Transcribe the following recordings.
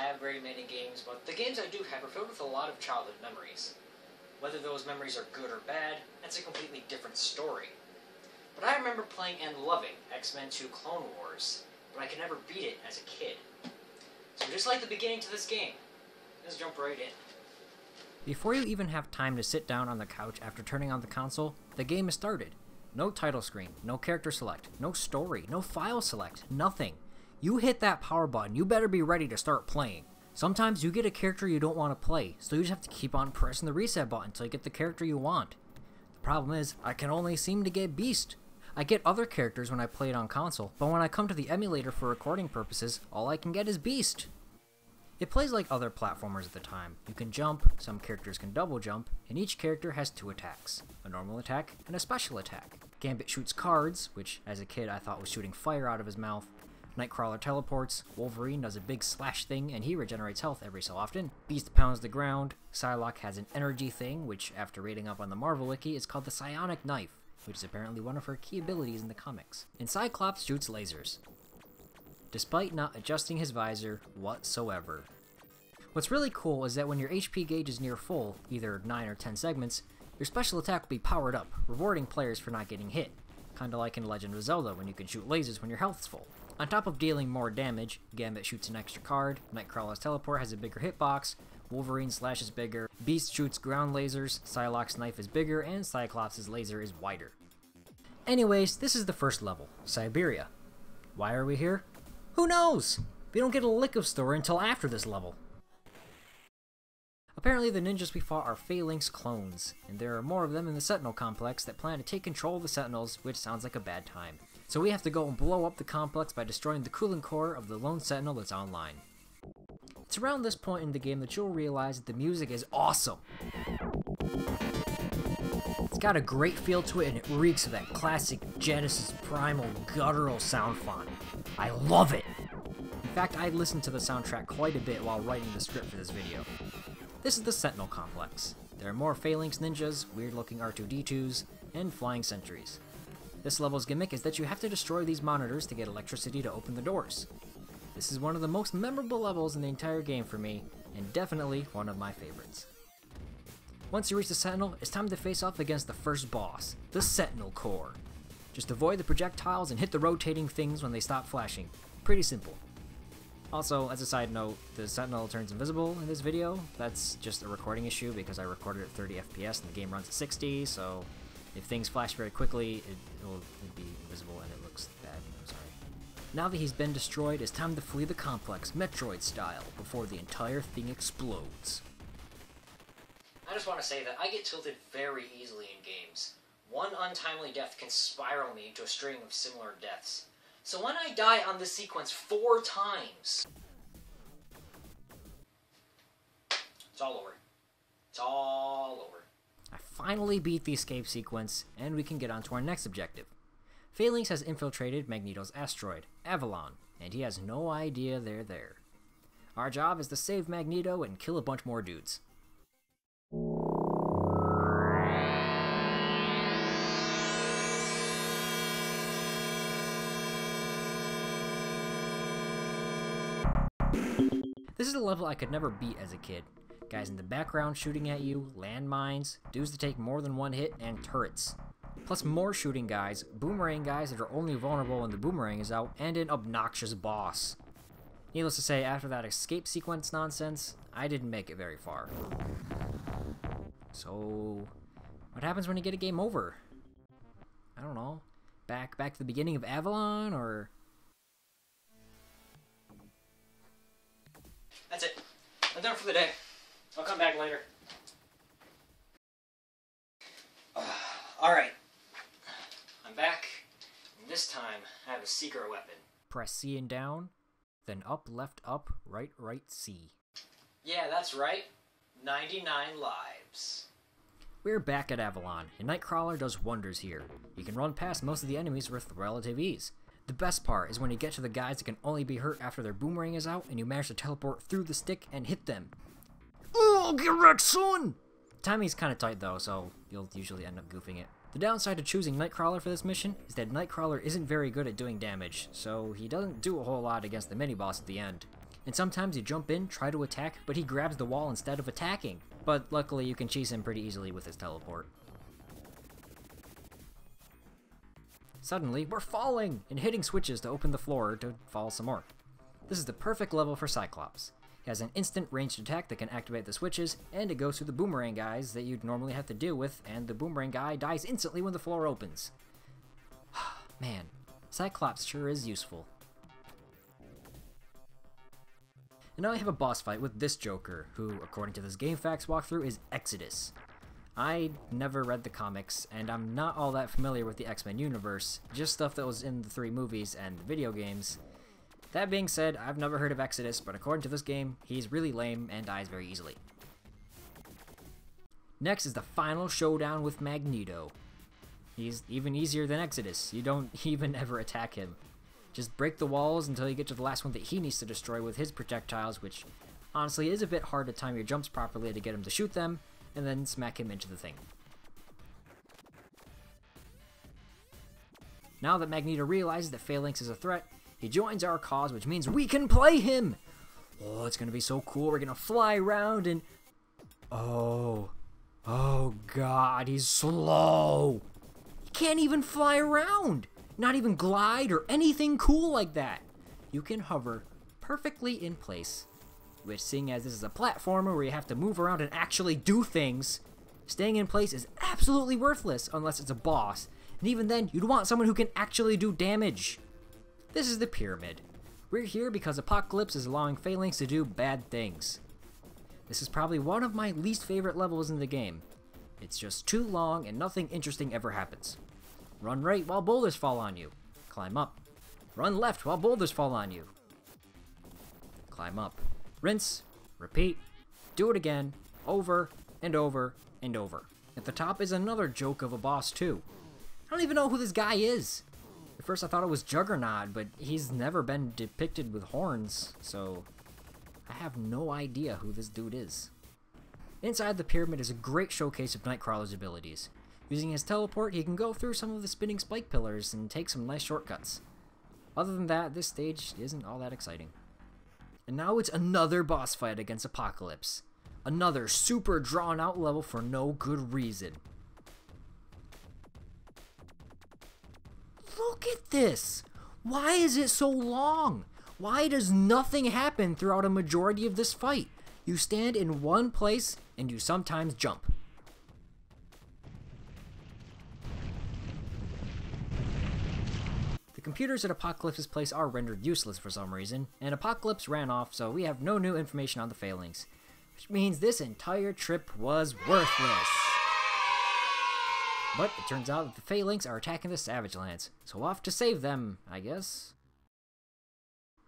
have very many games, but the games I do have are filled with a lot of childhood memories. Whether those memories are good or bad, that's a completely different story. But I remember playing and loving X-Men 2 Clone Wars, but I could never beat it as a kid. So just like the beginning to this game, let's jump right in. Before you even have time to sit down on the couch after turning on the console, the game is started. No title screen, no character select, no story, no file select, nothing. You hit that power button, you better be ready to start playing. Sometimes you get a character you don't want to play, so you just have to keep on pressing the reset button until you get the character you want. The problem is, I can only seem to get Beast. I get other characters when I play it on console, but when I come to the emulator for recording purposes, all I can get is Beast. It plays like other platformers at the time. You can jump, some characters can double jump, and each character has 2 attacks, a normal attack and a special attack. Gambit shoots cards, which as a kid I thought was shooting fire out of his mouth. Nightcrawler teleports, Wolverine does a big slash thing and he regenerates health every so often. Beast pounds the ground, Psylocke has an energy thing, which after reading up on the Marvel Wiki is called the Psionic Knife, which is apparently one of her key abilities in the comics. And Cyclops shoots lasers, despite not adjusting his visor whatsoever. What's really cool is that when your HP gauge is near full, either 9 or 10 segments, your special attack will be powered up, rewarding players for not getting hit. Kinda like in Legend of Zelda when you can shoot lasers when your health's full. On top of dealing more damage, Gambit shoots an extra card, Nightcrawler's teleport has a bigger hitbox, Wolverine slash is bigger, Beast shoots ground lasers, Psylocke's knife is bigger, and Cyclops' laser is wider. Anyways, this is the first level, Siberia. Why are we here? Who knows? We don't get a lick of story until after this level. Apparently the ninjas we fought are Phalanx clones, and there are more of them in the Sentinel complex that plan to take control of the Sentinels, which sounds like a bad time. So we have to go and blow up the complex by destroying the cooling core of the lone Sentinel that's online. It's around this point in the game that you'll realize that the music is awesome. It's got a great feel to it and it reeks of that classic Genesis primal guttural sound font. I love it! In fact, I listened to the soundtrack quite a bit while writing the script for this video. This is the Sentinel complex. There are more Phalanx ninjas, weird-looking R2-D2s, and flying sentries. This level's gimmick is that you have to destroy these monitors to get electricity to open the doors. This is one of the most memorable levels in the entire game for me, and definitely one of my favorites. Once you reach the Sentinel, it's time to face off against the first boss, the Sentinel Core. Just avoid the projectiles and hit the rotating things when they stop flashing. Pretty simple. Also, as a side note, the Sentinel turns invisible in this video. That's just a recording issue because I recorded at 30 FPS and the game runs at 60, so if things flash very quickly, it'll be invisible and it looks bad. I'm sorry. Now that he's been destroyed, it's time to flee the complex, Metroid style, before the entire thing explodes. I just want to say that I get tilted very easily in games. One untimely death can spiral me into a string of similar deaths. So when I die on this sequence 4 times, it's all over. It's all over. I finally beat the escape sequence, and we can get on to our next objective. Phalanx has infiltrated Magneto's asteroid, Avalon, and he has no idea they're there. Our job is to save Magneto and kill a bunch more dudes. This is a level I could never beat as a kid. Guys in the background shooting at you, landmines, dudes to take more than one hit, and turrets. Plus more shooting guys, boomerang guys that are only vulnerable when the boomerang is out, and an obnoxious boss. Needless to say, after that escape sequence nonsense, I didn't make it very far. So, what happens when you get a game over? I don't know. Back to the beginning of Avalon, or... That's it. I'm done for the day. I'll come back later. Alright. I'm back. And this time, I have a secret weapon. Press C and down, then up, left, up, right, right, C. Yeah, that's right. 99 lives. We're back at Avalon, and Nightcrawler does wonders here. You can run past most of the enemies with relative ease. The best part is when you get to the guys that can only be hurt after their boomerang is out and you manage to teleport through the stick and hit them. Oh, get wrecked, son! Timing's kinda tight though, so you'll usually end up goofing it. The downside to choosing Nightcrawler for this mission is that Nightcrawler isn't very good at doing damage, so he doesn't do a whole lot against the mini-boss at the end. And sometimes you jump in, try to attack, but he grabs the wall instead of attacking. But luckily you can cheese him pretty easily with his teleport. Suddenly, we're falling! And hitting switches to open the floor to fall some more. This is the perfect level for Cyclops. He has an instant ranged attack that can activate the switches, and it goes through the boomerang guys that you'd normally have to deal with, and the boomerang guy dies instantly when the floor opens. Man, Cyclops sure is useful. And now I have a boss fight with this Joker, who, according to this GameFAQs walkthrough, is Exodus. I never read the comics, and I'm not all that familiar with the X-Men universe, just stuff that was in the 3 movies and the video games. That being said, I've never heard of Exodus, but according to this game, he's really lame and dies very easily. Next is the final showdown with Magneto. He's even easier than Exodus. You don't even ever attack him. Just break the walls until you get to the last one that he needs to destroy with his projectiles, which honestly is a bit hard to time your jumps properly to get him to shoot them, and then smack him into the thing. Now that Magneto realizes that Phalanx is a threat, he joins our cause, which means we can play him! Oh, it's gonna be so cool. We're gonna fly around and... Oh god, he's slow! He can't even fly around! Not even glide or anything cool like that! You can hover perfectly in place, which, seeing as this is a platformer where you have to move around and actually do things, staying in place is absolutely worthless unless it's a boss, and even then, you'd want someone who can actually do damage. This is the pyramid. We're here because Apocalypse is allowing Phalanx to do bad things. This is probably one of my least favorite levels in the game. It's just too long and nothing interesting ever happens. Run right while boulders fall on you. Climb up. Run left while boulders fall on you. Climb up. Rinse. Repeat. Do it again. Over and over and over. At the top is another joke of a boss too. I don't even know who this guy is. At first I thought it was Juggernaut, but he's never been depicted with horns, so I have no idea who this dude is. Inside the pyramid is a great showcase of Nightcrawler's abilities. Using his teleport, he can go through some of the spinning spike pillars and take some nice shortcuts. Other than that, this stage isn't all that exciting. And now it's another boss fight against Apocalypse. Another super drawn out level for no good reason. Look at this! Why is it so long? Why does nothing happen throughout a majority of this fight? You stand in one place and you sometimes jump. The computers at Apocalypse's place are rendered useless for some reason, and Apocalypse ran off, so we have no new information on the Phalanx, which means this entire trip was worthless. But it turns out that the Phalanx are attacking the Savage Lands, so off to save them, I guess.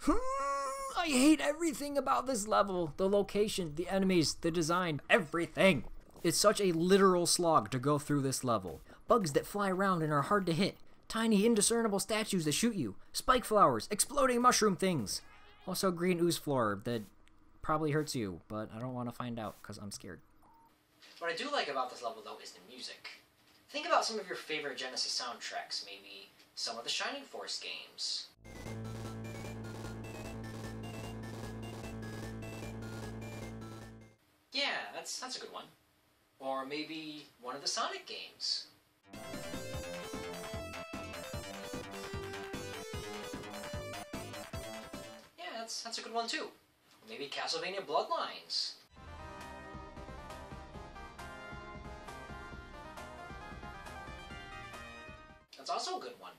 I hate everything about this level. The location, the enemies, the design, everything. It's such a literal slog to go through this level. Bugs that fly around and are hard to hit. Tiny indiscernible statues that shoot you. Spike flowers, exploding mushroom things. Also green ooze floor that probably hurts you, but I don't want to find out because I'm scared. What I do like about this level, though, is the music. Think about some of your favorite Genesis soundtracks, maybe some of the Shining Force games. Yeah, that's a good one. Or maybe one of the Sonic games. Yeah, that's a good one too. Or maybe Castlevania Bloodlines. That's also a good one.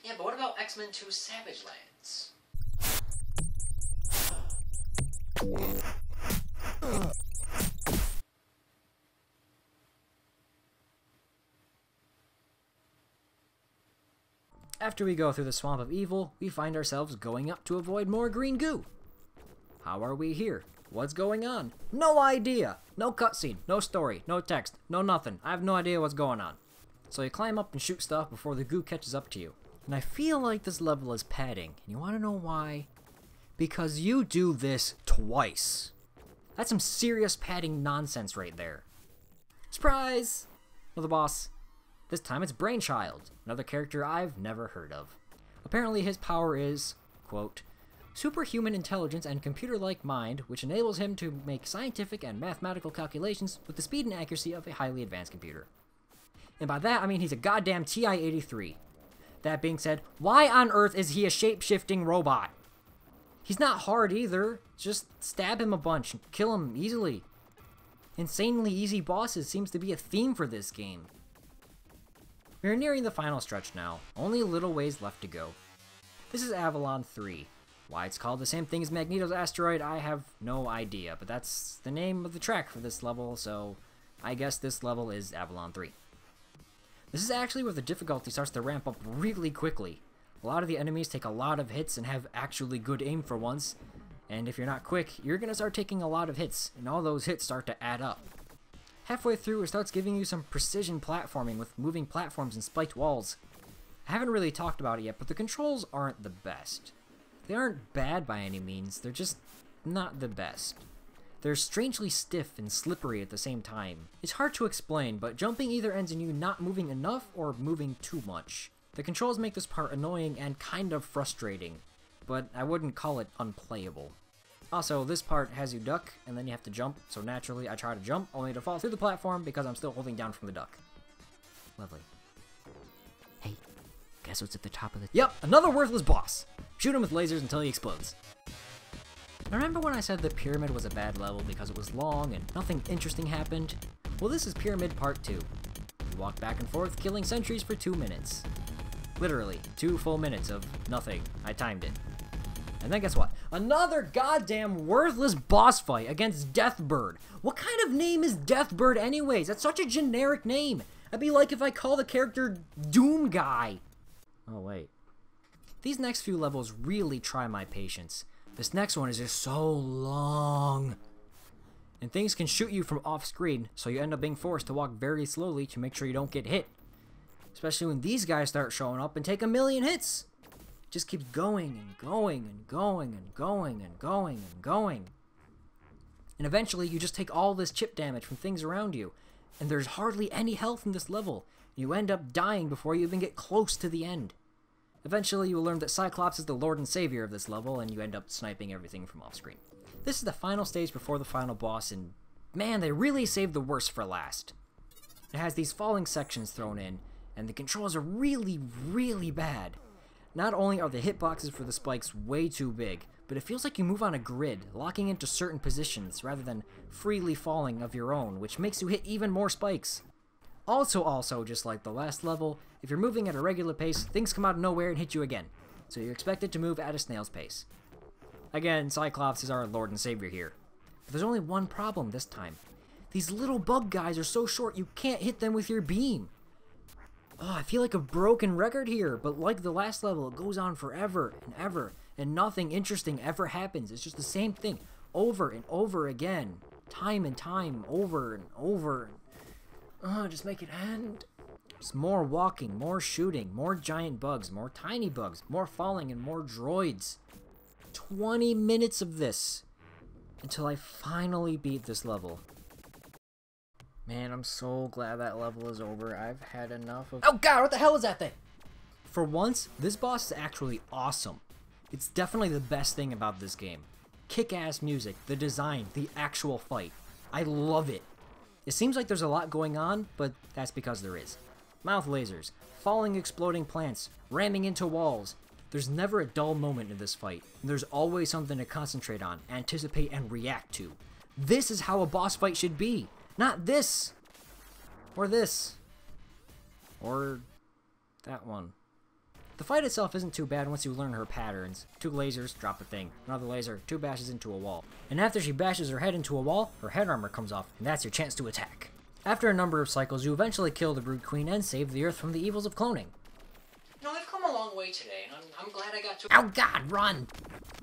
Yeah, but what about X-Men 2 Savage Lands? After we go through the Swamp of Evil, we find ourselves going up to avoid more green goo. How are we here? What's going on? No idea! No cutscene, no story, no text, no nothing. I have no idea what's going on. So you climb up and shoot stuff before the goo catches up to you. And I feel like this level is padding. And you want to know why? Because you do this twice. That's some serious padding nonsense right there. Surprise! Another boss. This time it's Brainchild, another character I've never heard of. Apparently his power is, quote, superhuman intelligence and computer-like mind, which enables him to make scientific and mathematical calculations with the speed and accuracy of a highly advanced computer. And by that, I mean he's a goddamn TI-83. That being said, why on earth is he a shape-shifting robot? He's not hard either. Just stab him a bunch and kill him easily. Insanely easy bosses seems to be a theme for this game. We're nearing the final stretch now. Only a little ways left to go. This is Avalon 3. Why it's called the same thing as Magneto's asteroid, I have no idea, but that's the name of the track for this level, so I guess this level is Avalon 3. This is actually where the difficulty starts to ramp up really quickly. A lot of the enemies take a lot of hits and have actually good aim for once, and if you're not quick, you're gonna start taking a lot of hits, and all those hits start to add up. Halfway through, it starts giving you some precision platforming with moving platforms and spiked walls. I haven't really talked about it yet, but the controls aren't the best. They aren't bad by any means, they're just not the best. They're strangely stiff and slippery at the same time. It's hard to explain, but jumping either ends in you not moving enough or moving too much. The controls make this part annoying and kind of frustrating, but I wouldn't call it unplayable. Also, this part has you duck, and then you have to jump, so naturally I try to jump, only to fall through the platform because I'm still holding down from the duck. Lovely. Hey, guess what's at the top of the— Yep, another worthless boss! Shoot him with lasers until he explodes. Remember when I said the Pyramid was a bad level because it was long and nothing interesting happened? Well, this is Pyramid Part 2. You walk back and forth, killing sentries for 2 minutes. Literally, 2 full minutes of nothing. I timed it. And then guess what? Another goddamn worthless boss fight against Deathbird. What kind of name is Deathbird anyways? That's such a generic name. That'd be like if I call the character Doom Guy. Oh, wait. These next few levels really try my patience. This next one is just so long. And things can shoot you from off screen, so you end up being forced to walk very slowly to make sure you don't get hit. Especially when these guys start showing up and take a million hits. It just keeps going and going and going and going and going and going. And eventually you just take all this chip damage from things around you. And there's hardly any health in this level. You end up dying before you even get close to the end. Eventually, you will learn that Cyclops is the lord and savior of this level, and you end up sniping everything from off-screen. This is the final stage before the final boss, and man, they really saved the worst for last. It has these falling sections thrown in, and the controls are really, really bad. Not only are the hitboxes for the spikes way too big, but it feels like you move on a grid, locking into certain positions rather than freely falling of your own, which makes you hit even more spikes. Also, just like the last level, if you're moving at a regular pace, things come out of nowhere and hit you again, so you're expected to move at a snail's pace. Again, Cyclops is our lord and savior here. But there's only one problem this time. These little bug guys are so short you can't hit them with your beam. Oh, I feel like a broken record here, but like the last level, it goes on forever and ever, and nothing interesting ever happens. It's just the same thing, over and over again, time and time, over and over. Just make it end. Just more walking, more shooting, more giant bugs, more tiny bugs, more falling, and more droids. 20 minutes of this until I finally beat this level. Man, I'm so glad that level is over. I've had enough of— Oh god, what the hell is that thing? For once, this boss is actually awesome. It's definitely the best thing about this game. Kick-ass music, the design, the actual fight. I love it. It seems like there's a lot going on, but that's because there is. Mouth lasers, falling exploding plants, ramming into walls. There's never a dull moment in this fight, and there's always something to concentrate on, anticipate, and react to. This is how a boss fight should be, not this, or this, or that one. The fight itself isn't too bad once you learn her patterns. 2 lasers, drop a thing. Another laser, 2 bashes into a wall. And after she bashes her head into a wall, her head armor comes off, and that's your chance to attack. After a number of cycles, you eventually kill the Brood Queen and save the Earth from the evils of cloning. You know, I've come a long way today, and I'm glad I got to— Oh god, run!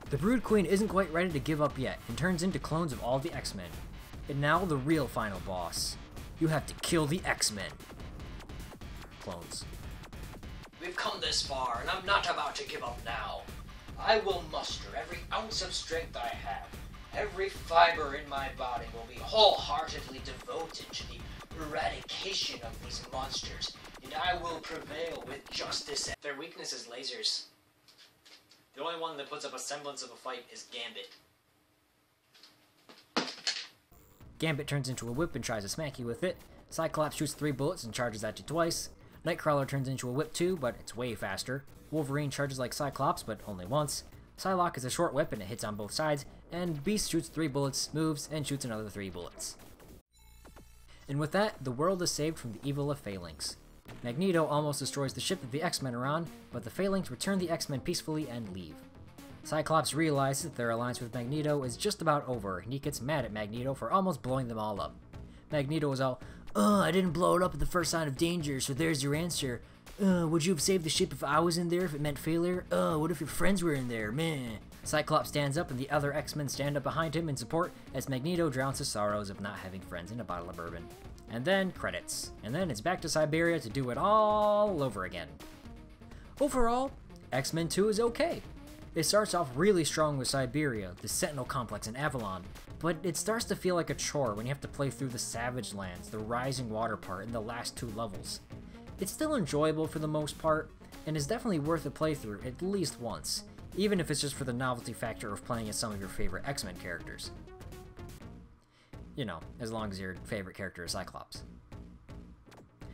The Brood Queen isn't quite ready to give up yet, and turns into clones of all the X-Men. And now the real final boss. You have to kill the X-Men. Clones. We've come this far, and I'm not about to give up now. I will muster every ounce of strength I have. Every fiber in my body will be wholeheartedly devoted to the eradication of these monsters, and I will prevail with justice. Their weakness is lasers. The only one that puts up a semblance of a fight is Gambit. Gambit turns into a whip and tries to smack you with it. Cyclops shoots 3 bullets and charges at you twice. Nightcrawler turns into a whip too, but it's way faster. Wolverine charges like Cyclops, but only once. Psylocke is a short whip and it hits on both sides. And Beast shoots 3 bullets, moves, and shoots another 3 bullets. And with that, the world is saved from the evil of Phalanx. Magneto almost destroys the ship that the X-Men are on, but the Phalanx return the X-Men peacefully and leave. Cyclops realizes that their alliance with Magneto is just about over, and he gets mad at Magneto for almost blowing them all up. Magneto is all, I didn't blow it up at the first sign of danger, so there's your answer. Would you have saved the ship if I was in there if it meant failure? What if your friends were in there? Meh. Cyclops stands up and the other X-Men stand up behind him in support as Magneto drowns his sorrows of not having friends in a bottle of bourbon. And then credits. And then it's back to Siberia to do it all over again. Overall, X-Men 2 is okay. It starts off really strong with Siberia, the Sentinel Complex, and Avalon, but it starts to feel like a chore when you have to play through the Savage Lands, the Rising Water part, and the last 2 levels. It's still enjoyable for the most part, and is definitely worth a playthrough at least once, even if it's just for the novelty factor of playing as some of your favorite X-Men characters. You know, as long as your favorite character is Cyclops.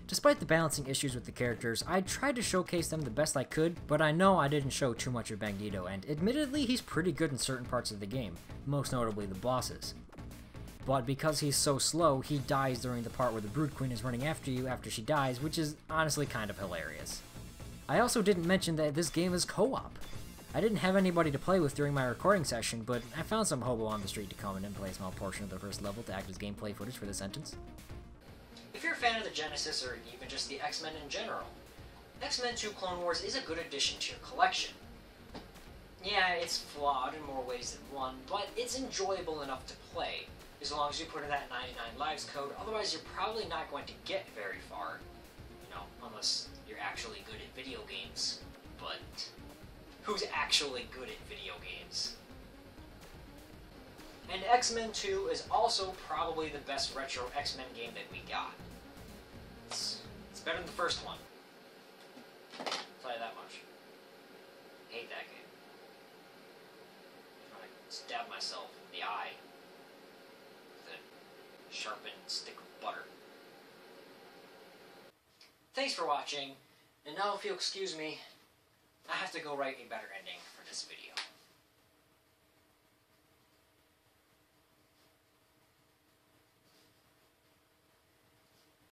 Despite the balancing issues with the characters, I tried to showcase them the best I could, but I know I didn't show too much of Magneto, and admittedly he's pretty good in certain parts of the game, most notably the bosses. But because he's so slow, he dies during the part where the Brood Queen is running after you after she dies, which is honestly kind of hilarious. I also didn't mention that this game is co-op. I didn't have anybody to play with during my recording session, but I found some hobo on the street to come in and play a small portion of the first level to act as gameplay footage for the sentence. If you're a fan of the Genesis, or even just the X-Men in general, X-Men 2 Clone Wars is a good addition to your collection. Yeah, it's flawed in more ways than one, but it's enjoyable enough to play, as long as you put in that 99 lives code. Otherwise you're probably not going to get very far, you know, unless you're actually good at video games. But who's actually good at video games? And X-Men 2 is also probably the best retro X-Men game that we got. It's better than the first one. I'll tell you that much. I hate that game. I'm trying to stab myself in the eye with a sharpened stick of butter. Thanks for watching, and now if you'll excuse me, I have to go write a better ending for this video.